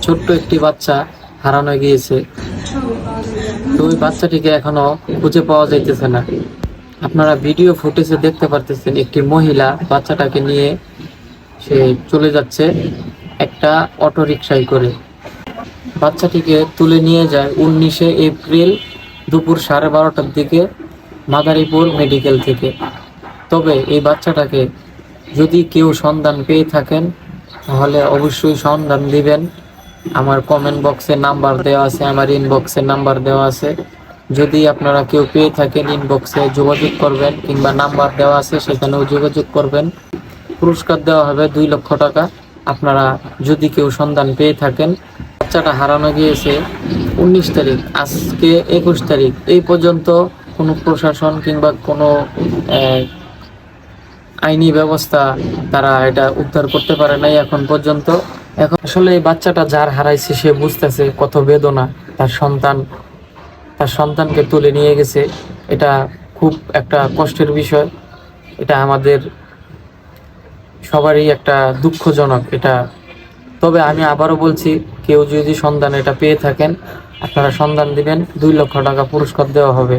ছোট্ট একটি বাচ্চা হারানো গিয়েছে। তো ওই বাচ্চাটিকে এখনো খুঁজে পাওয়া যাইতেছে না। আপনারা ভিডিও ফুটেজে দেখতে পারতেছেন একটি মহিলা বাচ্চাটাকে নিয়ে সে চলে যাচ্ছে একটা অটো রিকশায় করে। বাচ্চাটিকে তুলে নিয়ে যায় 19শে এপ্রিল দুপুর 12:30টার দিকে মাদারীপুর মেডিকেল থেকে। তবে এই বাচ্চাটাকে যদি কেউ সন্ধান পেয়ে থাকেন তাহলে অবশ্যই সন্ধান দিবেন। আমার কমেন্ট বক্সে নাম্বার দেওয়া আছে, আমার ইনবক্সে নাম্বার দেওয়া আছে। যদি আপনারা কেউ পেয়ে থাকেন ইনবক্সে যোগাযোগ করবেন, কিংবা নাম্বার দেওয়া আছে সেখানেও যোগাযোগ করবেন। পুরস্কার দেওয়া হবে 2 লক্ষ টাকা আপনারা যদি কেউ সন্ধান পেয়ে থাকেন। বাচ্চাটা হারানো গিয়েছে 19 তারিখ, আজকে 21 তারিখ। এই পর্যন্ত কোনো প্রশাসন কিংবা কোনো আইনি ব্যবস্থা তারা এটা উদ্ধার করতে পারে নাই এখন পর্যন্ত। এখন আসলে এই বাচ্চাটা যার হারাইছে সে বুঝতেছে কত বেদনা। তার সন্তানকে তুলে নিয়ে গেছে, এটা খুব একটা কষ্টের বিষয়। এটা আমাদের সবারই একটা দুঃখজনক এটা। তবে আমি আবারও বলছি, কেউ যদি সন্ধান এটা পেয়ে থাকেন আপনারা সন্ধান দিবেন, 2 লক্ষ টাকা পুরস্কার দেওয়া হবে।